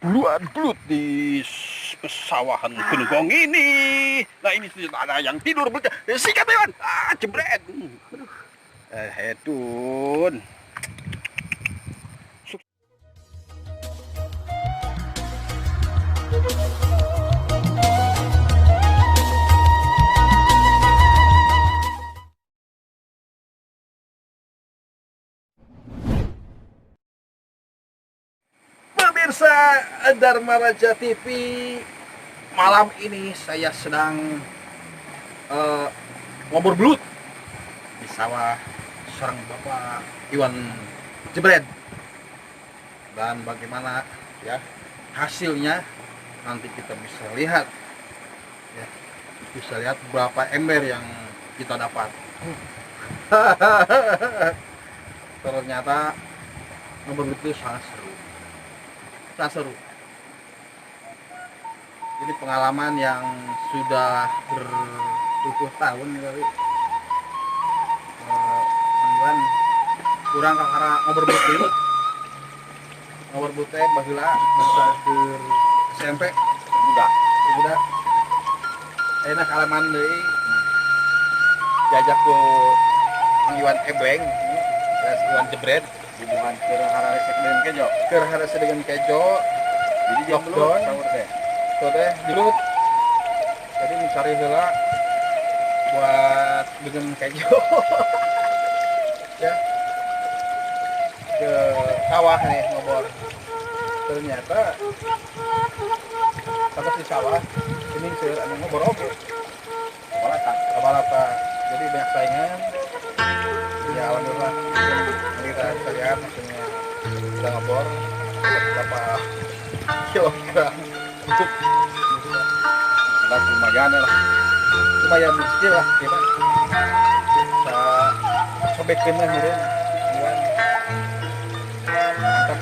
belut di pesawahan Genggong ini. Nah ini sudah ada yang tidur belutnya. Sikat Iwan. Jebret. Aduh. Hedun. Pemirsa Dharma Raja TV, malam ini saya sedang ngobor belut di sawah seorang Bapak Iwan Jebret. Dan bagaimana ya hasilnya nanti kita bisa lihat ya, bisa lihat berapa ember yang kita dapat. Ternyata ngobor belut itu sangat seru. Jadi pengalaman yang sudah berpuluh tahun kali kan kurang karena ngobrol belut baheula masa ke SMP udah enak halaman deui diajak ke Mang Iwan Ebleng Iwan Jebret hubungan ke harasa dengan kejo jadi jam belum teh belut jadi mencari heula buat bikin kejo ya ke sawah nih ngobor. Ternyata pas di sawah ini seueur anu ngobor oge kabalata jadi banyak saingan ya alhamdulillah kita lihat maksudnya udah ngobor berapa kilogram lumayan kecil lah kita bisa sobekin lah gitu mantap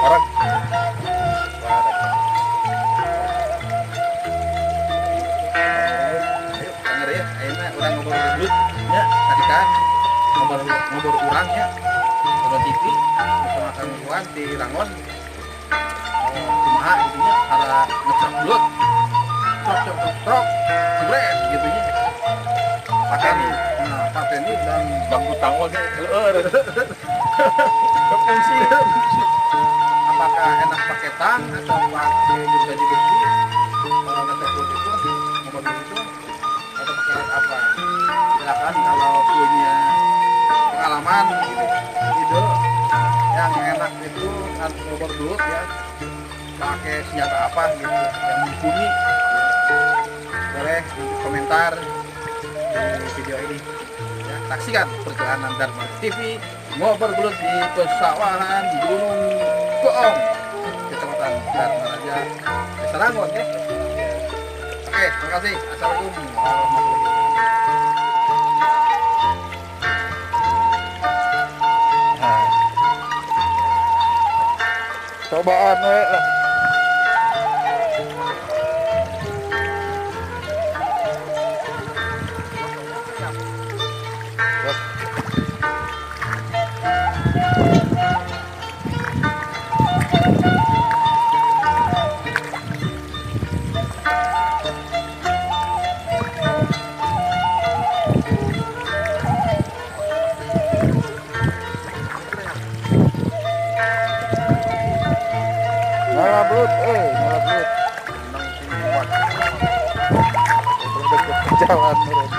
orang ayo denger ya ayeuna urang ngobrol belut nya tadi kan ngobrol urang nya ngobrol TV bersama Kang Iwan di Rangon kumaha gitu nya cara ngecek belut trok jebret gitu nya pakai ini dan bangku tangol fungsi apakah enak pakai tang atau pakai gaji besi kalau nggak terbut itu ngomong itu atau pakai alat apa silakan kalau punya pengalaman gitu ide yang enak itu kan ngobor dulu ya pakai senjata apa gitu yang mumpuni boleh komentar di video ini ya, saksikan perjalanan Dharma TV ngobor belut di pesawahan Gunung Goong Kecamatan Dharma Raja Desa Rangon ya. Oke, terima kasih. Assalamualaikum warahmatullahi wabarakatuh. Cobaan we lah. Nyala belut. Deket jalan meren.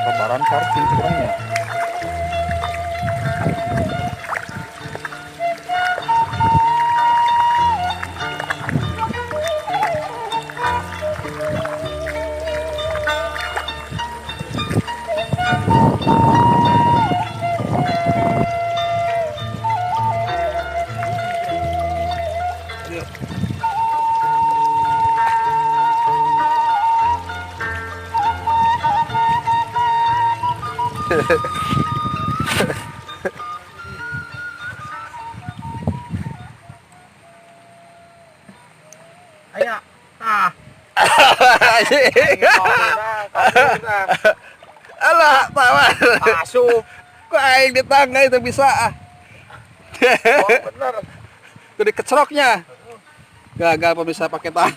Lebaran parkir kurangnya. Ayo, halo lah, Pak. Asup. Kok aing di tangga itu bisa ah. Oh, bener. Itu di keceroknya. Gagal pemirsa pakai tang.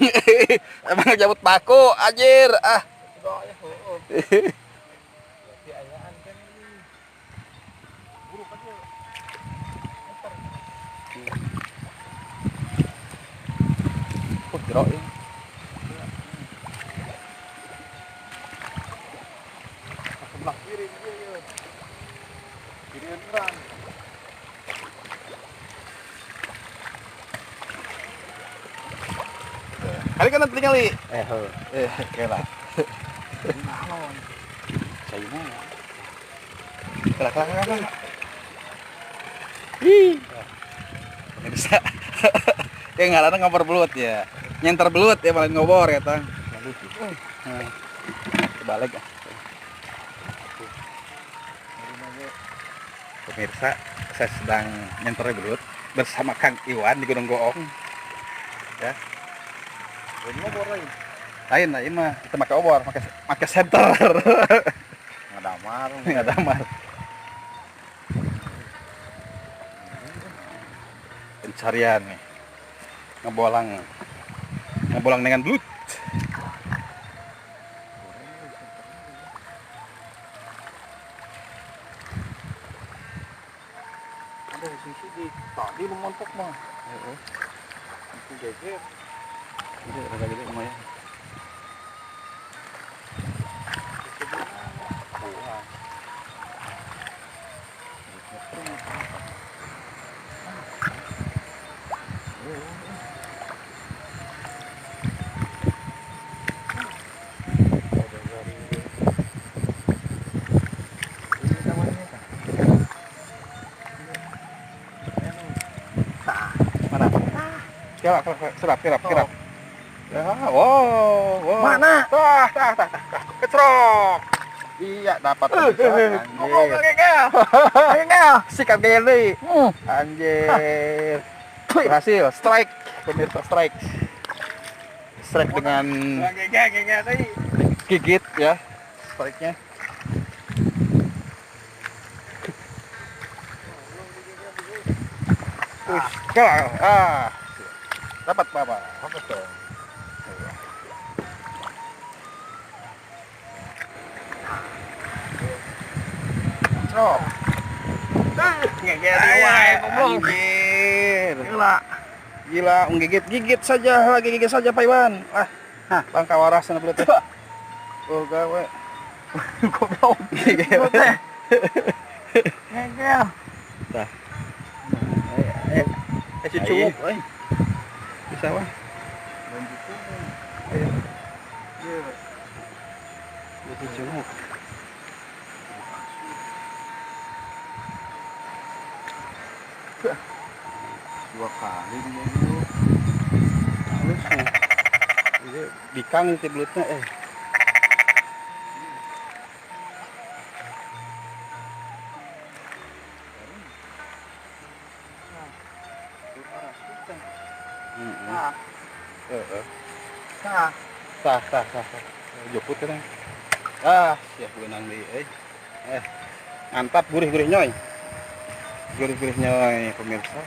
Emang jabut paku anjir ah. Doanya, heeh. Di ayaan kan ini. Buru kan ya. Oh, jerok ya. Sebelah kiri dia ya. Kiri terang. Kali kan nanti kali. Kela. Saya mau. Kelak. Ih. Nggak bisa. Ya ngaranna ngobor belut ya. Nyenter belut ya malah ngobor ya, Tang. Nah. Balik ah. Pemirsa, saya sedang nyenter belut bersama Kang Iwan di Gunung Goong. Ya. Ini ngobor lain. Lain mah kita pakai obor, pakai center. Ngadamar. Enggak damar. Pencarian nih. Ngebolang dengan belut. Ada di sisi di tadi lu montok mah. Heeh. Itu geger. Ini agak gede lumayan. Mana? Kirap. Ya, wow. Mana? Tah. Kecrok. Iya, dapat pemirsa. Anjir. Sikat gini. Anjir. Berhasil, strike. Pemirsa strike. Strike dengan gigit ya. Strike-nya. Dapat Bapak. Apa tuh? Cok. Anjir. Gila, gigit saja Pak Iwan. Bangka waras na belut. Oh, gawe. Goblok. Gigit. Ngegel. Tah. Si cukup, euy. Bisa wah. Ayo. Si cukup. Dua kali dia dulu. Halus nih. Ini bikang itu belutnya Nah, Sah. Joput kan. Siap benang deui mantap gurih-gurih nyoy. Gurih-gurih nyoy pemirsa.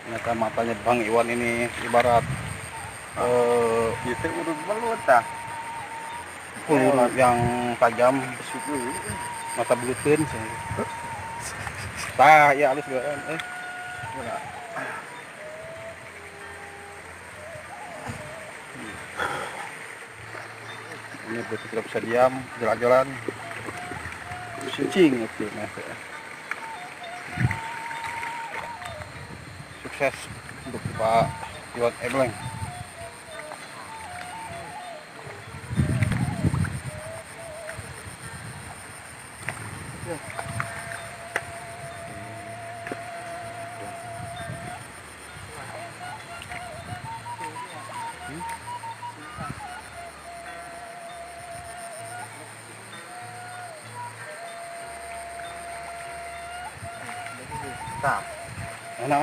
Ternyata matanya Bang Iwan ini ibarat itu udah belut dah. peluru yang tajam mata belutin. Tah, ya halus geueun Ini betul tidak bisa diam, jalan-jalan. Cicing itu Sukses untuk Pak Iwan Ebleng. Nah, Tenang.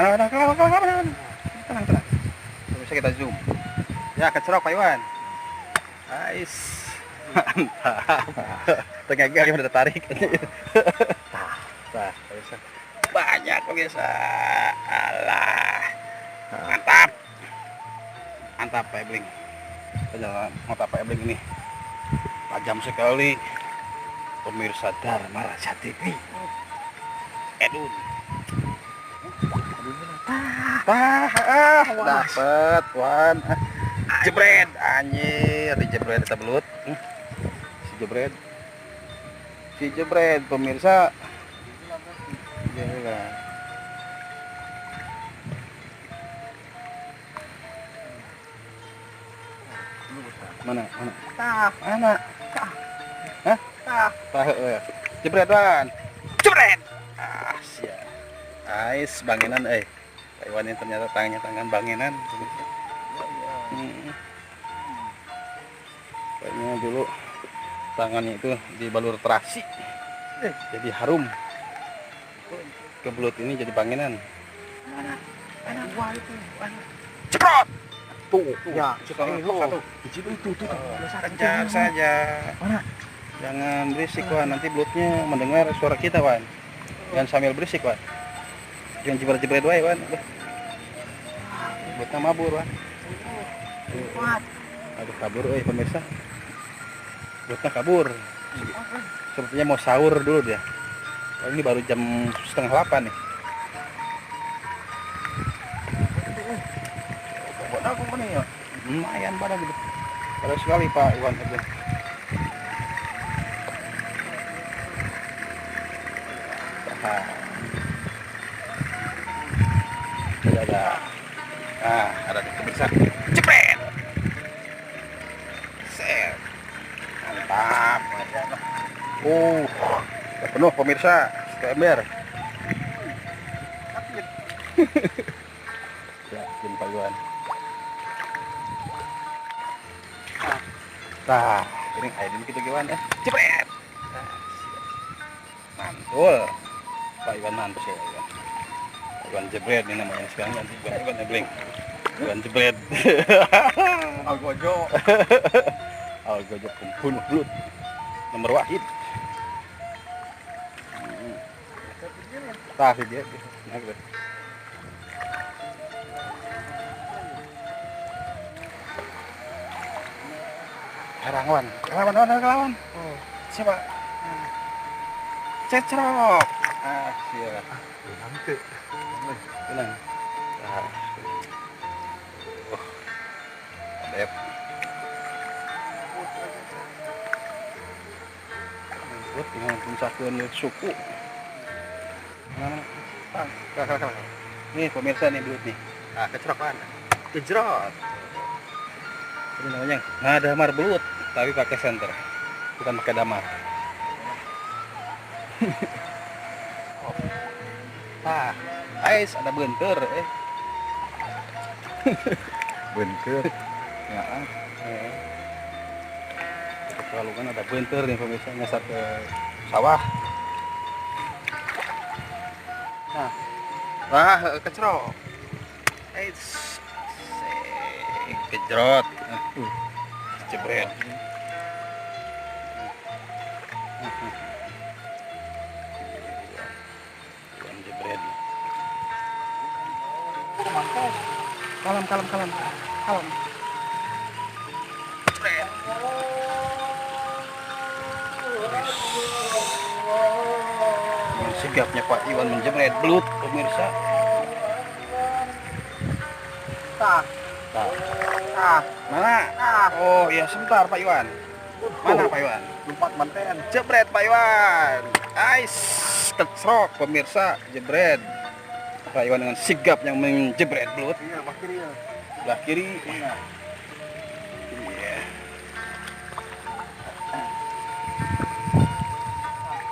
Bisa kita zoom. Ya, kecerok Pak Iwan. Nice. Tengah gak udah tarik. Nah, pemirsa. Banyak pemirsa. Alah. Mantap. Mantap Pak Ebling. Mantap Pak Ebling ini. Tajam sekali. Pemirsa Dharma Raja TV. Edun. Dapat Wan. Jebret anjir, dijebret kita belut. Si jebret pemirsa. Gila. Mana? Mana? Hah? Jebret Wan. Jebret. Siap. Ais banginan Pak Iwan ini ternyata tangan banginan. Kayaknya dulu tangannya itu dibalur terasi, jadi harum. Kebelut ini jadi banginan. Mana gua itu? Ceprot. Tuh. Ya, satu. Itu. Kejar saja. Mana? Jangan berisik Wan, nanti belutnya mendengar suara kita Wan. Jangan sambil berisik Wan. Jangan jebret-jebret wae Wan. Belutnya mabur Wan. Aduh kabur pemirsa. Belutnya kabur. Sepertinya mau sahur dulu dia. Ini baru jam 7:30 nih. Buat aku mana ya? Lumayan pada gitu. Pada sekali Pak Iwan itu. Ada pemirsa. Jepret. Set. Mantap. Udah penuh pemirsa. Ember. Yakin Pak Iwan. Nah, ini kita gimana ya? Jepret. Mantul. Pak Iwan mantul ya Iwan. Iwan jebret ini namanya sekarang ganti Iwan Ebling. Iwan jebret. Algojo. Algojo pembunuh belut. Nomor wahid. Tah dia. Lawan. Siapa? Cecerok. Siap. Tenang. Adep. Dengan puncakeun suku. Nih pemirsa nih belut nih. Kecerokan. Kejerot. Ini namanya ngadamar belut, tapi pakai senter, bukan pakai damar. Ais ada bentur, bentur. Ya, terlalu kan ada bentur nih pemirsa nyasar ke sawah. Kecerok. Kejerot. Jebret. Jebret. Kalem. Jebret. Sigapnya Pak Iwan menjebret belut pemirsa. Mana? Oh iya sebentar Pak Iwan. Mana Pak Iwan? Lompat manten. Jebret Pak Iwan. Ais kecerok pemirsa jebret. Pak Iwan dengan sigap yang menjebret belut. Iya, belah kiri ya. Belah kiri. Iya.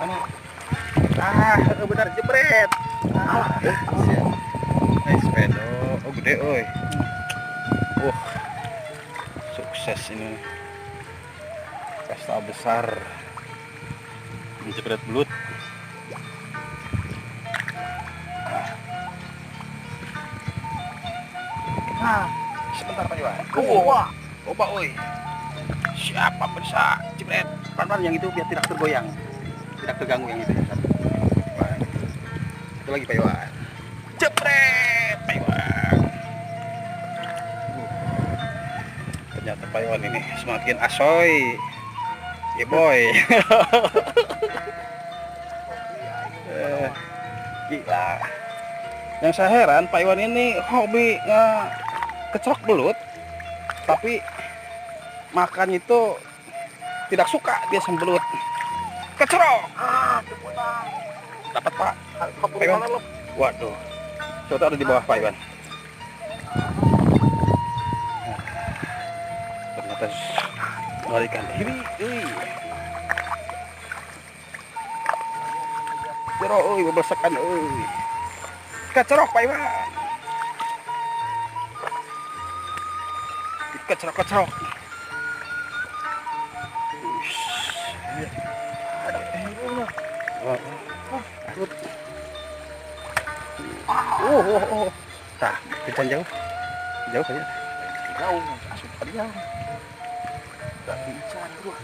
Mana? Benar jebret. Sepedo. Oh gede oi. Sukses ini. Pesta besar menjebret belut. Sebentar Pak Iwan. Coba oi. Siapa bisa jepret. Pelan-pelan yang itu biar tidak tergoyang, tidak terganggu yang itu. Wah. Itu lagi Pak Iwan. Jepret Pak Iwan. Ternyata Pak Iwan ini semakin asoy. Ya boy. Gila. Yang saya heran Pak Iwan ini hobi kecerok belut, tapi makan itu tidak suka dia sembelut. Kecerok. Dapat Pak. Pak Iwan. Waduh. Coba ada di bawah Pak Iwan. Ternyata melarikan diri. Cerok, bebersakan, kecerok Pak Iwan. Kecerok. Tah, kita jauh saja. Jauh, super jauh. Tak bisa terus.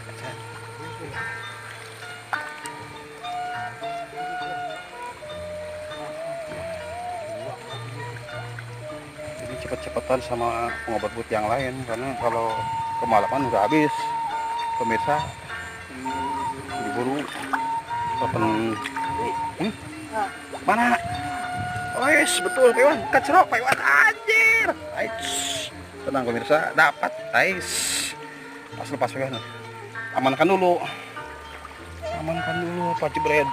Jadi cepet-cepetan sama pengobat but yang lain, karena kalau kemalaman udah habis. Pemirsa diburu open. Mana? Wes betul Pak Iwan, kecerok Pak Iwan, anjir. Ais. Tenang pemirsa, dapat. Ais. Pas lepas Pak Iwan. Amankan dulu Pak Jebret.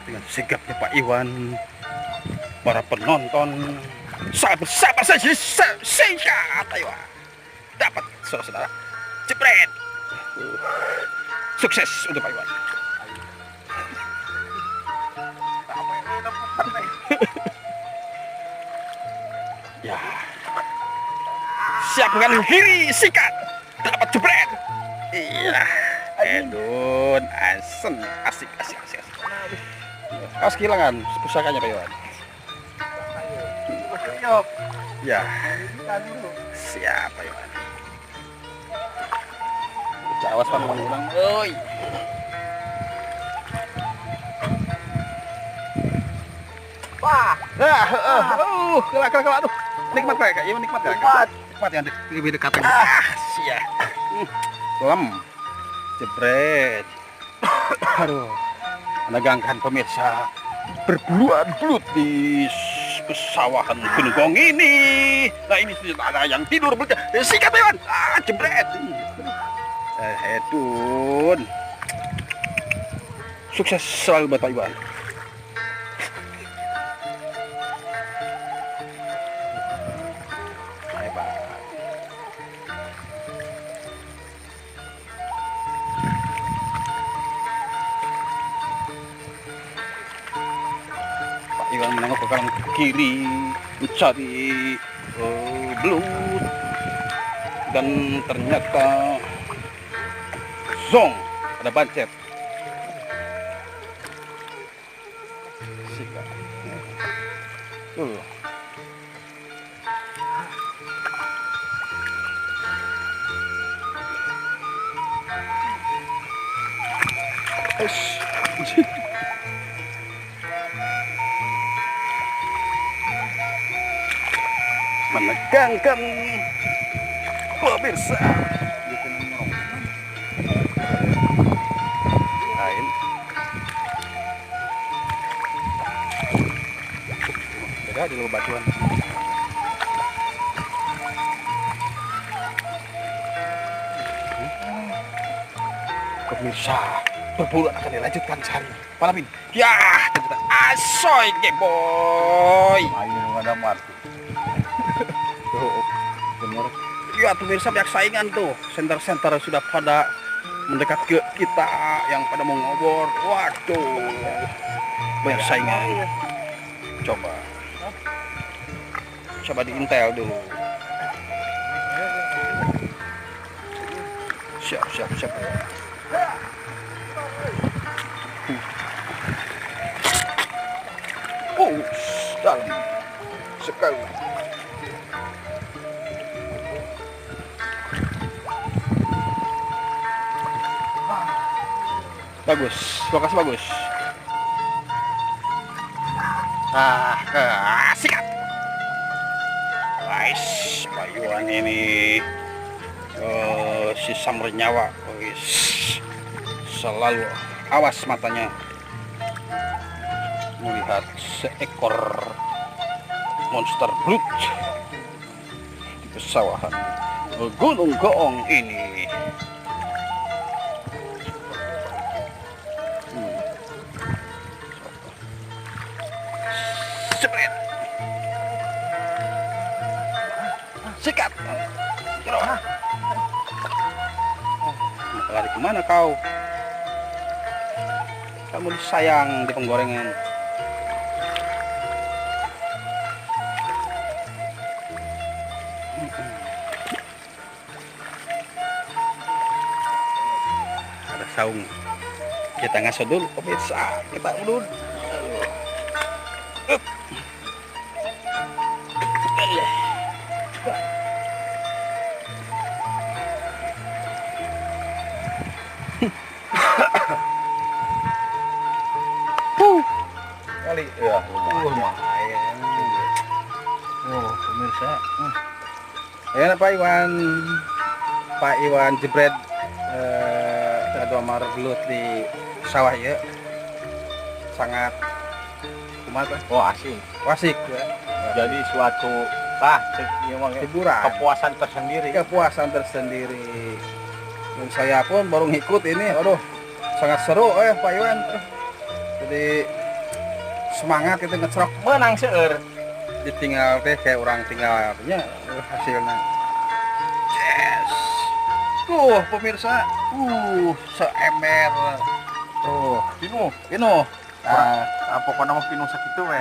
Dengan sigapnya Pak Iwan, para penonton sabar saja, singkat ayo dapat saudara jebret. Sukses untuk Pak Iwan. Ya, siapkan kiri sikat, dapat jebret. Iya, edun asem, asik. Kaos kehilangan pusakanya Pak Iwan. Ya, siapa ya? Awas Pak ulang, oi. Wah, kelak, aduh, nikmat kayak, iya nikmat yang lebih dekat lagi. Sia, lem, jebret. Aduh, menegangkan pemirsa berburuan belut di pesawahan Gunung ini. Nah ini sudah ada yang tidur belutnya. Sikat Pak Iwan. Jebret. Hedun. Sukses selalu buat Pak Iwan. Hebat. Pak Iwan menengok ke kanan ke kiri mencari belut, dan ternyata zong, ada bancet. Sikat. Menegangkan pemirsa. Lain. Beda di luar batuan. Pemirsa, perburuan akan dilanjutkan cari Palapin. Ya, ternyata asoy boy. Ayo ada mati. Bener. Ya pemirsa, banyak saingan tuh. Senter-senter sudah pada mendekat ke kita yang pada mau ngobor. Waduh, banyak saingan. Coba diintel dulu. Siap. Dalam sekali. Bagus, fokus bagus. Sikat. Nice, Pak Iwan ini si Samr nyawa. Selalu awas matanya melihat seekor monster brute di pesawahan Gunung Goong ini. Jepret. Sikat. Lari kemana kau? Kamu disayang di penggorengan. Ada saung. Kita ngaso dulu pemirsa. Kita ulun. Kali ya lumayan. Pemirsa. Ya Pak Iwan jebret ada mar gelut di sawah ya. Sangat kumaha? Oh asik. Wasik ya. Jadi suatu Hiburan. Kepuasan tersendiri. Dan saya pun baru ngikut ini. Aduh, sangat seru Pak Iwan. Jadi semangat kita ngecerok menang seueur. ditinggal teh kayak orang tinggalnya hasilnya. Yes. Pemirsa. Seember. Pinu. Pokoknya mah pinu sakitu we.